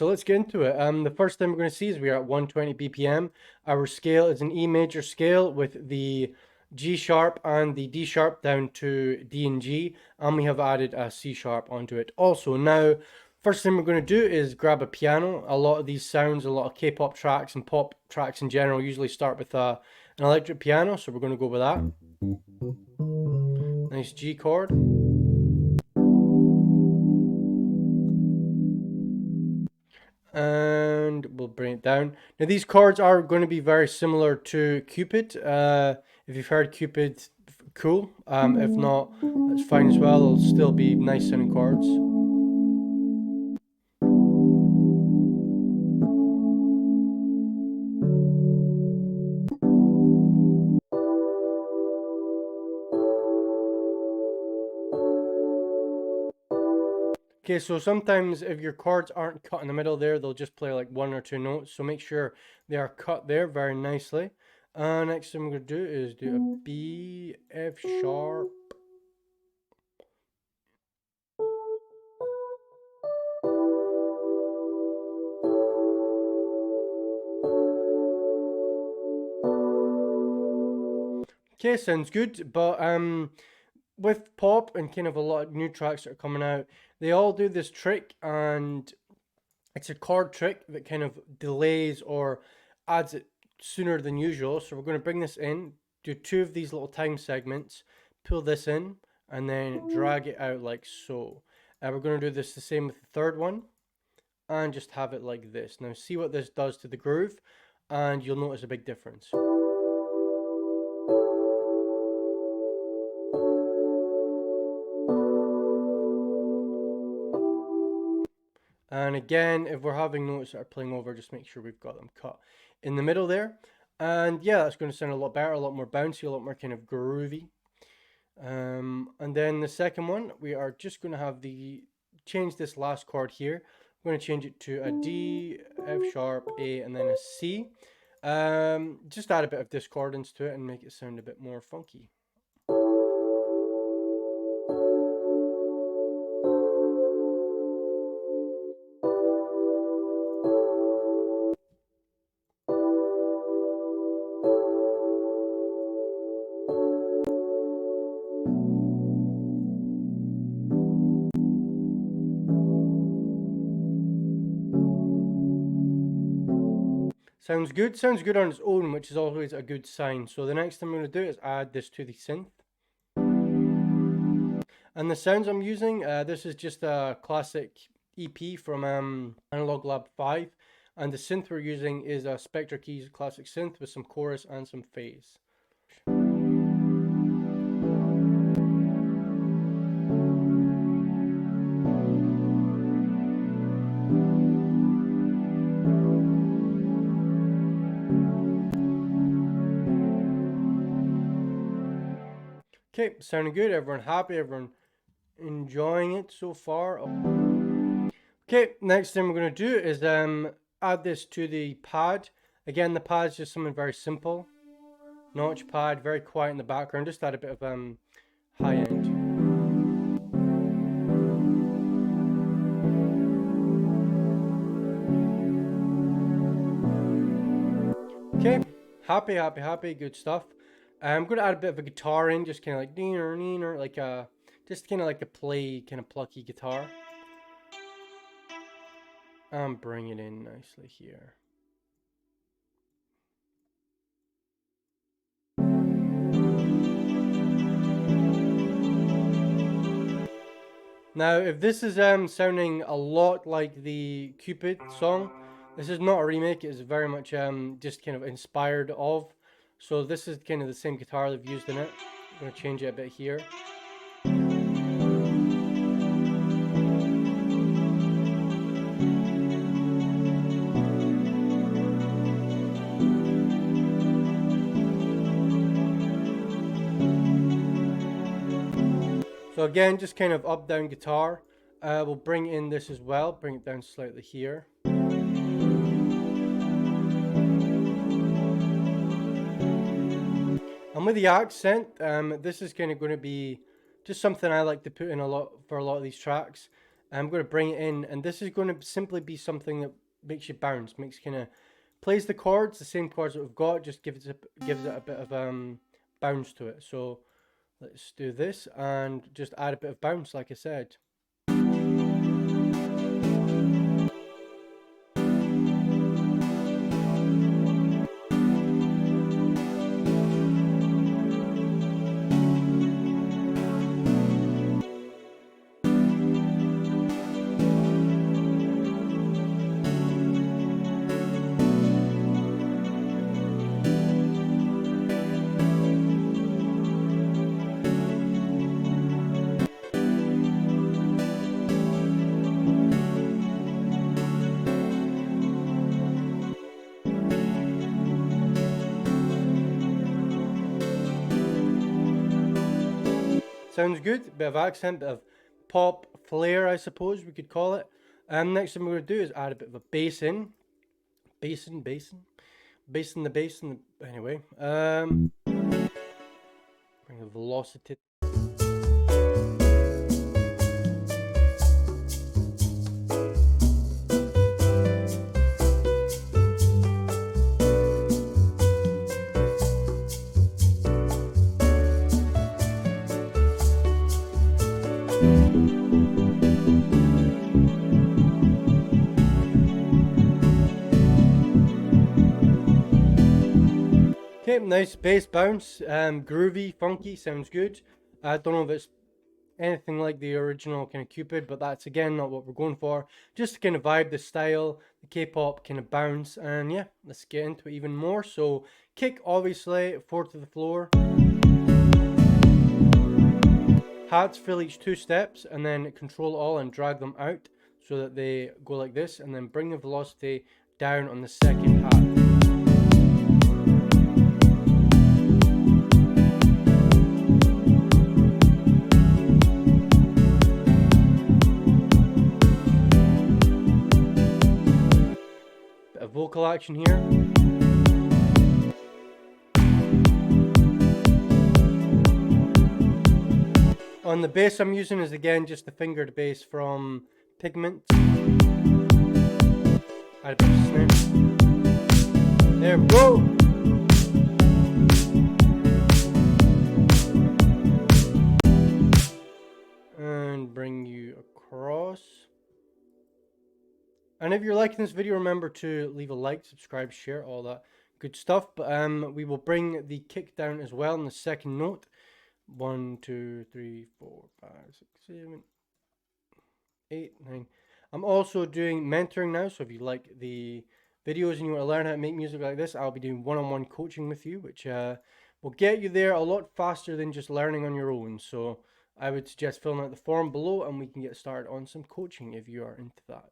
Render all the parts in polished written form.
so let's get into it. The first thing we're going to see is we are at 120 BPM. Our scale is an E major scale with the G sharp and the D sharp down to D and G, and we have added a C sharp onto it also. Now, first thing we're going to do is grab a piano. A lot of these sounds, a lot of K-pop tracks and pop tracks in general usually start with an electric piano, so we're going to go with that. Nice G chord. And we'll bring it down. Now these chords are going to be very similar to Cupid. If you've heard Cupid, cool. If not, that's fine as well. It'll still be nice sounding chords. Okay, so sometimes if your chords aren't cut in the middle there, they'll just play like one or two notes. So make sure they are cut there very nicely. Next thing I'm going to do is do a B, F sharp. Okay, sounds good, but with pop and kind of a lot of new tracks that are coming out, they all do this trick, and it's a chord trick that kind of delays or adds it sooner than usual. So we're going to bring this in, do two of these little time segments, pull this in, and then drag it out like so. We're going to do this the same with the third one, and just have it like this. Now see what this does to the groove, and you'll notice a big difference. And again, if we're having notes that are playing over, just make sure we've got them cut in the middle there. And yeah, that's going to sound a lot better, a lot more bouncy, a lot more kind of groovy. And then the second one, we are just going to have change this last chord here. We're going to change it to a D, F sharp, A, and then a C. Just add a bit of discordance to it and make it sound a bit more funky. Sounds good on its own, which is always a good sign. So the next thing I'm going to do is add this to the synth. And the sounds I'm using, this is just a classic EP from Analog Lab 5. And the synth we're using is a Spectre Keys classic synth with some chorus and some phase. Okay, sounding good. Everyone happy? Everyone enjoying it so far? Okay, next thing we're going to do is add this to the pad. Again, the pad is just something very simple. Notch pad, very quiet in the background. Just add a bit of high end. Okay, happy, good stuff. I'm going to add a bit of a guitar in, just kind of like neener, like just kind of like a play, kind of plucky guitar. And bring it in nicely here. Now, if this is sounding a lot like the Cupid song, this is not a remake. It's very much just kind of inspired of. So this is kind of the same guitar they've used in it. I'm going to change it a bit here. So again, just kind of up down guitar. We'll bring in this as well, bring it down slightly here. And with the accent, this is kind of going to be just something I like to put in for a lot of these tracks. I'm going to bring it in, and this is going to simply be something that makes you bounce, plays the chords, the same chords that we've got, just gives it a bit of bounce to it. So let's do this and just add a bit of bounce, like I said. Sounds good. Bit of accent, bit of pop flair, I suppose we could call it. Next thing we're going to do is add a bit of a bass in. Bass in the bass. Anyway, bring the velocity. Okay, nice bass bounce, groovy, funky, sounds good. I don't know if it's anything like the original kind of Cupid, but that's again not what we're going for. Just to kind of vibe the style, the K-pop kind of bounce, and yeah, let's get into it even more. So kick, obviously, 4 to the floor. Hats fill each 2 steps, and then control all and drag them out so that they go like this, and then bring the velocity down on the second hat. Vocal action here. On the bass I'm using is again just the fingered bass from Pigment. Add a bit of snare. There we go. And bring you across. And if you're liking this video, remember to leave a like, subscribe, share, all that good stuff. But we will bring the kick down as well in the second note. 1, 2, 3, 4, 5, 6, 7, 8, 9. I'm also doing mentoring now, so if you like the videos and you want to learn how to make music like this, I'll be doing one-on-one coaching with you, which will get you there a lot faster than just learning on your own. So I would suggest filling out the form below and we can get started on some coaching if you are into that.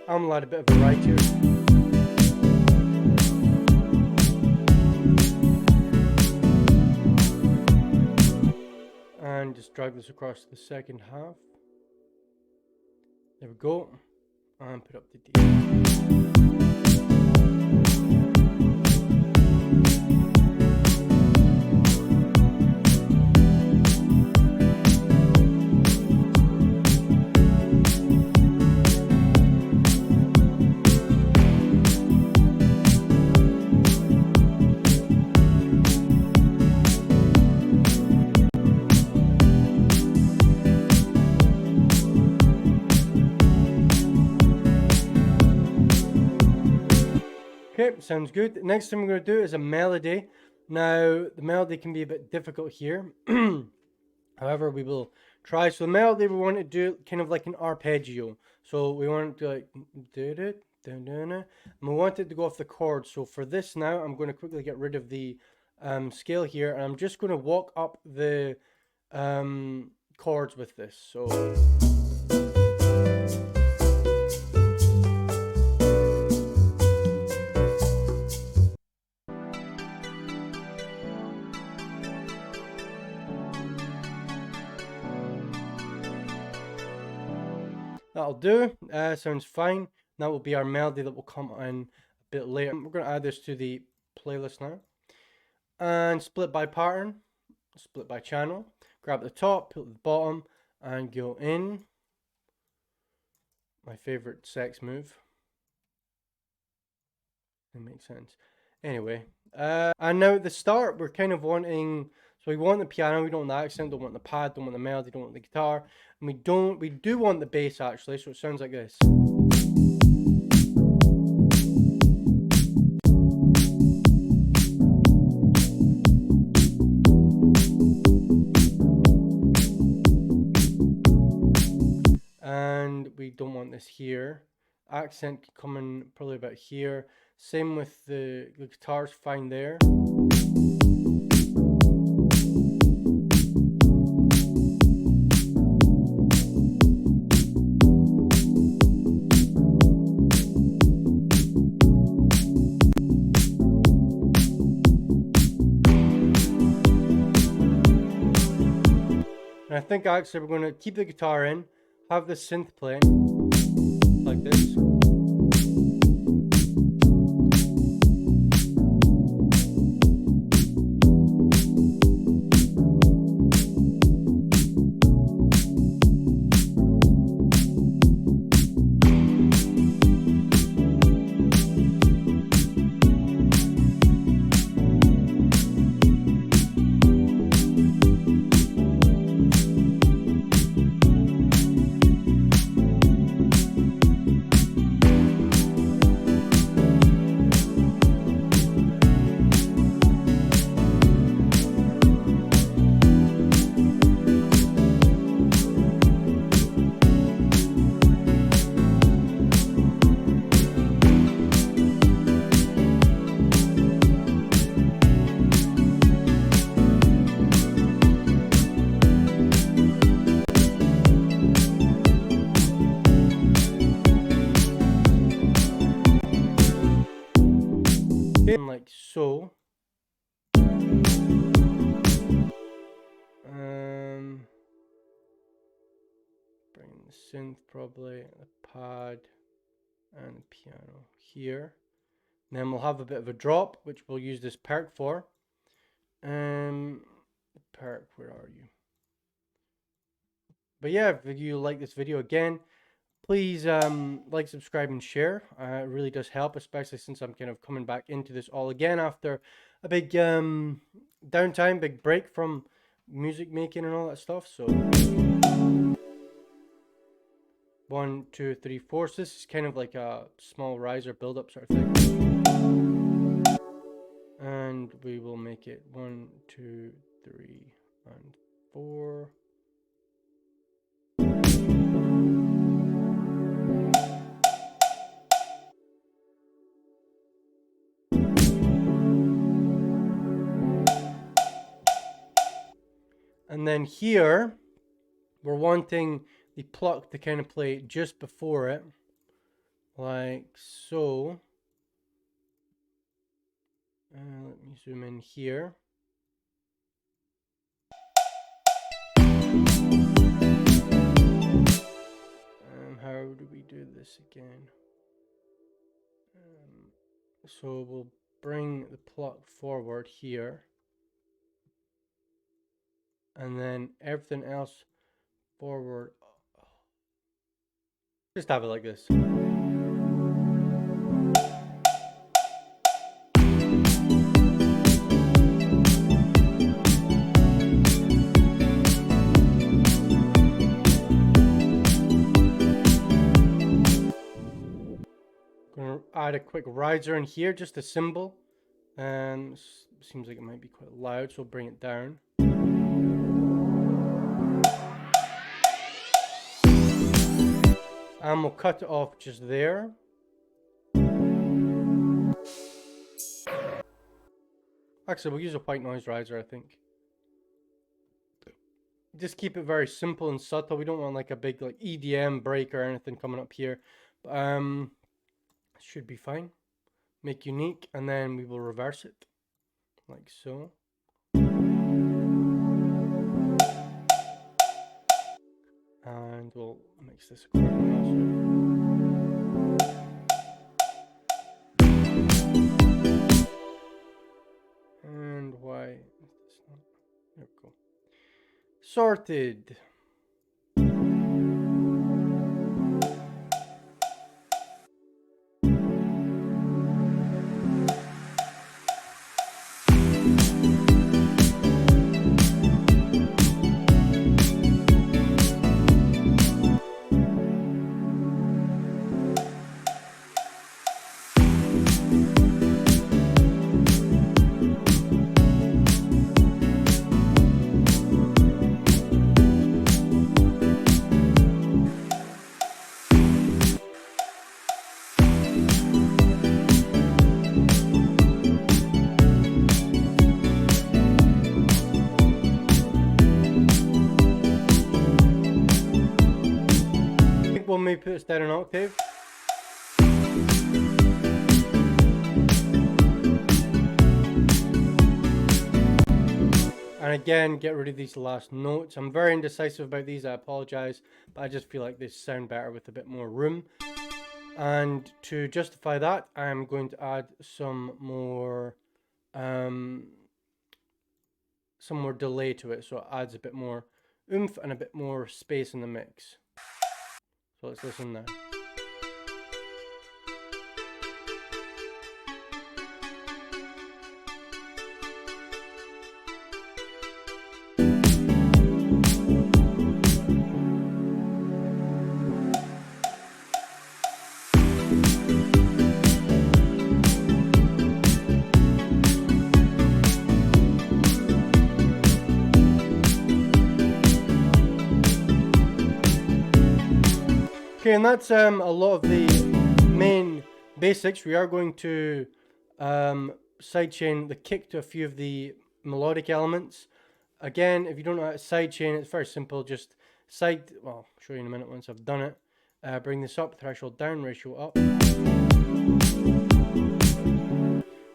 I'm allowed a bit of a ride here. And just drag this across the second half. There we go. And put up the D. Okay, sounds good. Next thing we're going to do is a melody. Now, the melody can be a bit difficult here. However, we will try. So the melody we want to do kind of like an arpeggio. So we want to like and we want it to go off the chord. So for this now, I'm going to quickly get rid of the scale here, and I'm just going to walk up the chords with this. So that'll do. Sounds fine. That will be our melody that will come in bit later. We're going to add this to the playlist now. And split by pattern, split by channel. Grab the top, put the bottom, and go in. My favorite sex move. It makes sense. Anyway, and now at the start, we're kind of wanting, so we want the piano, we don't want the accent, don't want the pad, don't want the melody, don't want the guitar, and we do want the bass actually, so it sounds like this. And we don't want this here. Accent coming probably about here. Same with the guitar's fine there. And I think actually we're going to keep the guitar in, have the synth playing like this. Like so. Bring the synth probably, the pad, and the piano here. And then we'll have a bit of a drop, which we'll use this perk for. Perk, where are you? But yeah, if you like this video again, please like, subscribe, and share. It really does help, especially since I'm kind of coming back into this all again after a big downtime, big break from music making and all that stuff. So 1, 2, 3, 4. So this is kind of like a small riser build-up sort of thing. And we will make it 1, 2, 3, and 4. And then here, we're wanting the pluck to kind of play just before it, like so. Let me zoom in here. How do we do this again? So we'll bring the pluck forward here. And then everything else forward. Just have it like this. Gonna add a quick riser in here, just a cymbal. And seems like it might be quite loud, so we'll bring it down. And we'll cut it off just there. Actually, we'll use a white noise riser, I think. Just keep it very simple and subtle. We don't want like a big like EDM break or anything coming up here. Should be fine. Make unique, and then we will reverse it like so. And we'll mix this accordingly also. Sorted. We'll maybe put this down an octave. And again, get rid of these last notes. I'm very indecisive about these, I apologize, but I just feel like they sound better with a bit more room. And to justify that, I'm going to add some more delay to it, so it adds a bit more oomph and a bit more space in the mix. So let's listen now. Okay, and that's a lot of the main basics. We are going to sidechain the kick to a few of the melodic elements. Again, if you don't know how to sidechain, it's very simple. Just well, I'll show you in a minute once I've done it. Bring this up, threshold down, ratio up.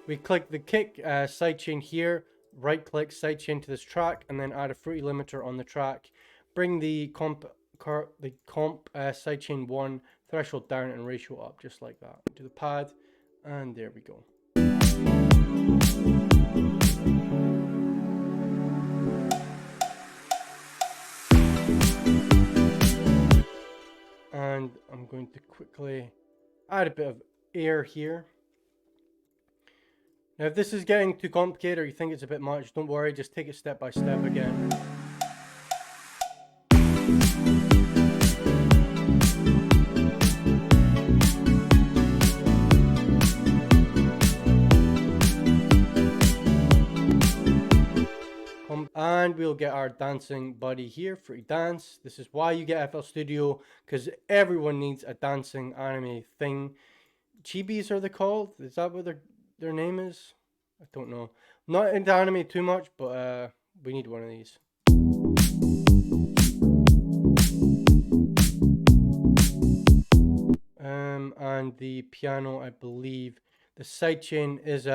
We click the kick sidechain here, right click, sidechain to this track, and then add a fruity limiter on the track. Bring the comp sidechain 1, threshold down and ratio up, just like that. To the pad, and there we go. And I'm going to quickly add a bit of air here. Now if this is getting too complicated or you think it's a bit much, don't worry, just take it step by step again. And we'll get our dancing buddy here, Fruity Dance. This is why you get FL Studio, because everyone needs a dancing anime thing. Chibis are they called? Is that what their name is? I don't know. I'm not into anime too much, but we need one of these. And the piano, I believe the sidechain is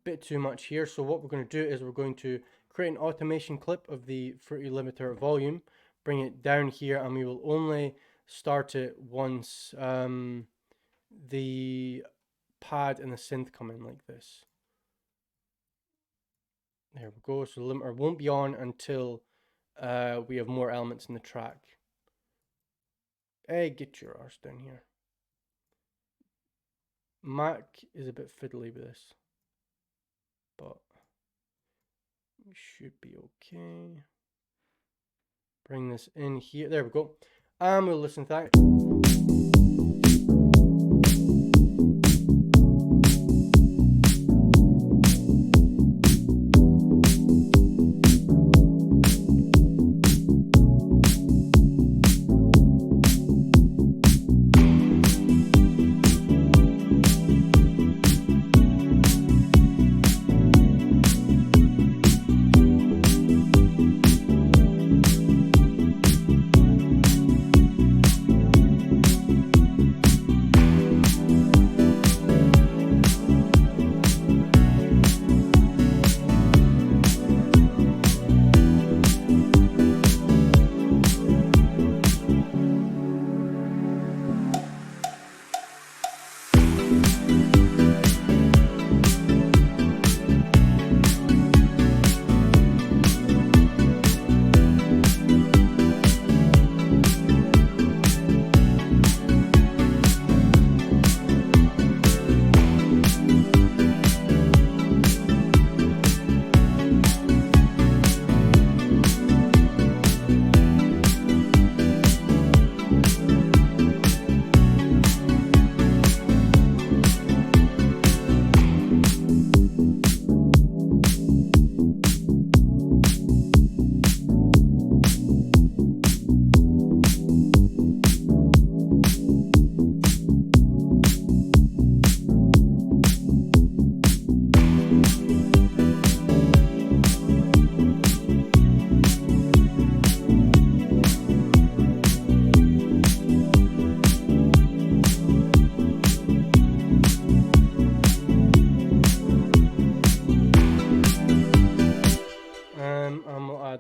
bit too much here, so what we're going to do is we're going to create an automation clip of the fruity limiter volume, bring it down here, and we will only start it once the pad and the synth come in like this. There we go. So the limiter won't be on until we have more elements in the track. Hey, get your arse down here. Mac is a bit fiddly with this, but we should be okay. Bring this in here. There we go. And we'll listen to that.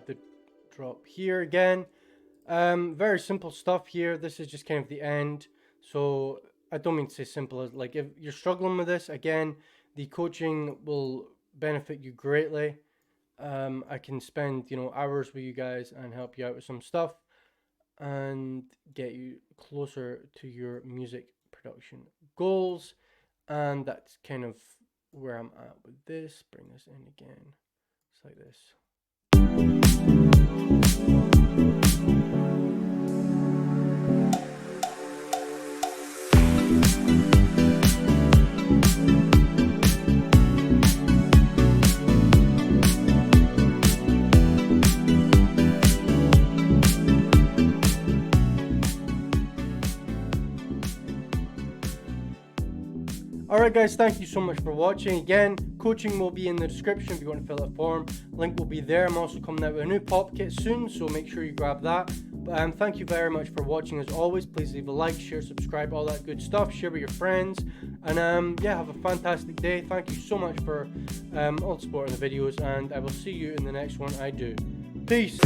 add the drop here again. Very simple stuff here. This is just kind of the end. So I don't mean to say simple as, like, if you're struggling with this, again, the coaching will benefit you greatly. I can spend, you know, hours with you guys and help you out with some stuff and get you closer to your music production goals. And that's kind of where I'm at with this. Bring this in again. It's like this. Alright guys, thank you so much for watching. Again, coaching will be in the description if you want to fill out a form. Link will be there. I'm also coming out with a new pop kit soon, so make sure you grab that. But thank you very much for watching. As always, please leave a like, share, subscribe, all that good stuff. Share with your friends. And yeah, have a fantastic day. Thank you so much for all the support in the videos, and I will see you in the next one I do. Peace!